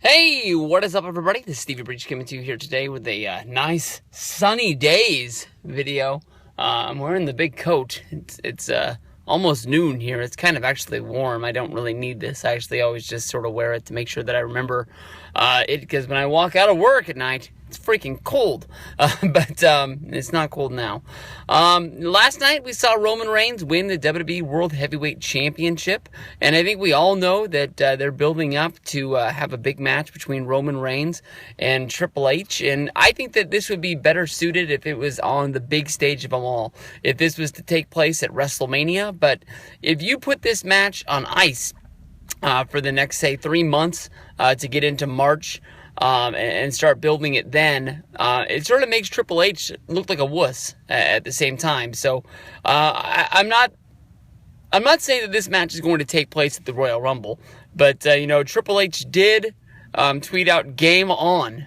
Hey, what is up, everybody? This is Stevie Breach coming to you here today with a nice sunny days video. I'm wearing the big coat. It's almost noon here. It's kind of actually warm. I don't really need this. I actually always just sort of wear it to make sure that I remember it, because when I walk out of work at night, it's freaking cold, but it's not cold now. Last night we saw Roman Reigns win the WWE World Heavyweight Championship, and I think we all know that they're building up to have a big match between Roman Reigns and Triple H, and I think that this would be better suited if it was on the big stage of them all, if this was to take place at WrestleMania. But if you put this match on ice for the next, say, 3 months to get into March, and start building it then, it sort of makes Triple H look like a wuss at the same time. So I'm not saying that this match is going to take place at the Royal Rumble, but Triple H did tweet out "Game On"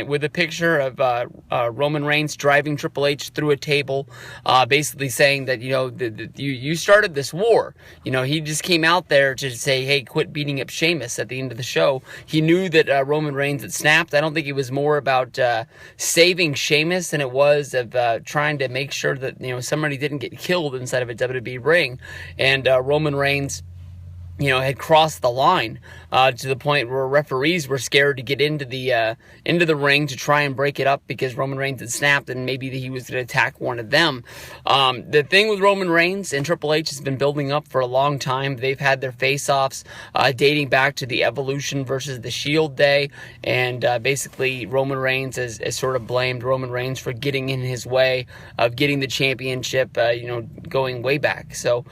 with a picture of Roman Reigns driving Triple H through a table, basically saying that you started this war. He just came out there to say, hey, quit beating up Sheamus at the end of the show. He knew that Roman Reigns had snapped. I don't think it was more about saving Sheamus than it was of trying to make sure that somebody didn't get killed inside of a WWE ring, and Roman Reigns had crossed the line to the point where referees were scared to get into the ring to try and break it up because Roman Reigns had snapped and maybe he was going to attack one of them. The thing with Roman Reigns and Triple H has been building up for a long time. They've had their face-offs dating back to the Evolution versus the Shield day, and basically Roman Reigns has sort of blamed Roman Reigns for getting in his way of getting the championship, going way back. So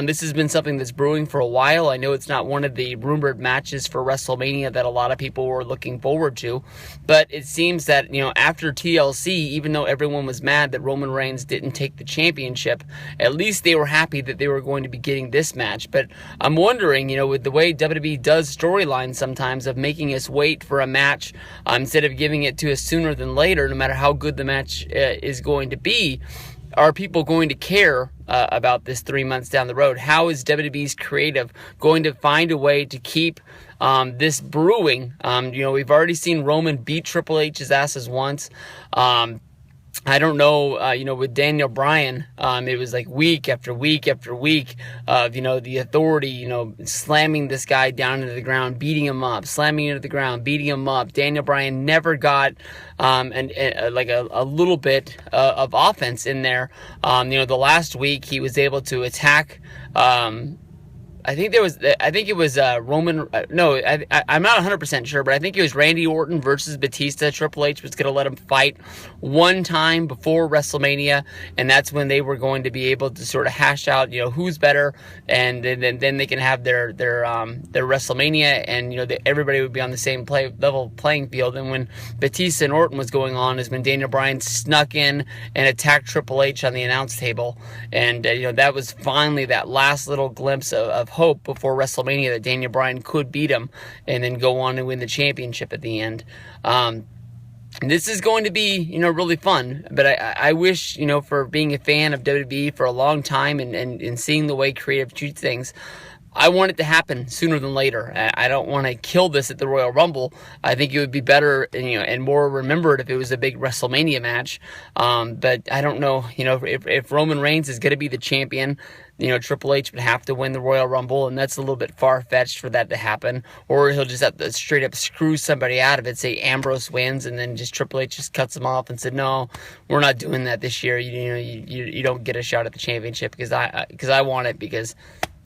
this has been something that's brewing for a while. I know it's not one of the rumored matches for WrestleMania that a lot of people were looking forward to, but it seems that, after TLC, even though everyone was mad that Roman Reigns didn't take the championship, at least they were happy that they were going to be getting this match. But I'm wondering, with the way WWE does storylines sometimes of making us wait for a match instead of giving it to us sooner than later, no matter how good the match is going to be, are people going to care about this 3 months down the road? How is WWE's creative going to find a way to keep this brewing? We've already seen Roman beat Triple H's asses once. I don't know, with Daniel Bryan, it was like week after week after week of, the Authority, slamming this guy down into the ground, beating him up, slamming into the ground, beating him up. Daniel Bryan never got a little bit of offense in there. The last week he was able to attack, I think it was Roman. No, I'm not 100% sure, but I think it was Randy Orton versus Batista. Triple H was going to let him fight one time before WrestleMania, and that's when they were going to be able to sort of hash out, who's better, and then they can have their WrestleMania, and everybody would be on the same level playing field. And when Batista and Orton was going on, is when Daniel Bryan snuck in and attacked Triple H on the announce table, and that was finally that last little glimpse of hope before WrestleMania that Daniel Bryan could beat him and then go on and win the championship at the end. This is going to be, really fun, but I wish, for being a fan of WWE for a long time and seeing the way creative treats things, I want it to happen sooner than later. I don't want to kill this at the Royal Rumble. I think it would be better, and more remembered if it was a big WrestleMania match. But I don't know, if Roman Reigns is going to be the champion, Triple H would have to win the Royal Rumble, and that's a little bit far-fetched for that to happen. Or he'll just have to straight up screw somebody out of it, say Ambrose wins, and then just Triple H just cuts him off and said, no, we're not doing that this year. You don't get a shot at the championship because I want it because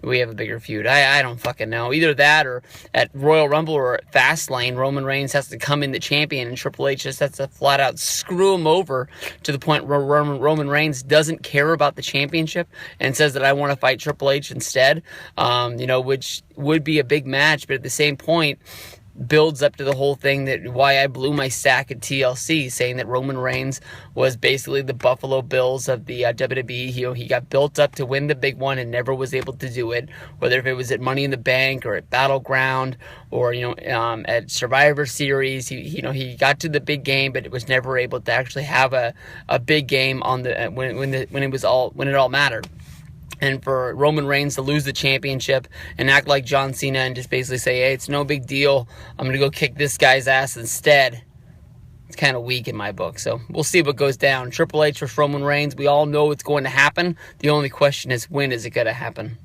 we have a bigger feud. I don't fucking know. Either that or at Royal Rumble or at Fastlane, Roman Reigns has to come in the champion and Triple H just has to flat out screw him over to the point where Roman Reigns doesn't care about the championship and says that I want to fight Triple H instead, which would be a big match. But at the same point, builds up to the whole thing that why I blew my stack at TLC, saying that Roman Reigns was basically the Buffalo Bills of the WWE. He got built up to win the big one and never was able to do it, whether if it was at Money in the Bank or at Battleground or at Survivor Series. He got to the big game, but it was never able to actually have a big game on the when it all mattered. and for Roman Reigns to lose the championship and act like John Cena and just basically say, hey, it's no big deal, I'm going to go kick this guy's ass instead, it's kind of weak in my book. So we'll see what goes down. Triple H for Roman Reigns, we all know it's going to happen. The only question is, when is it going to happen?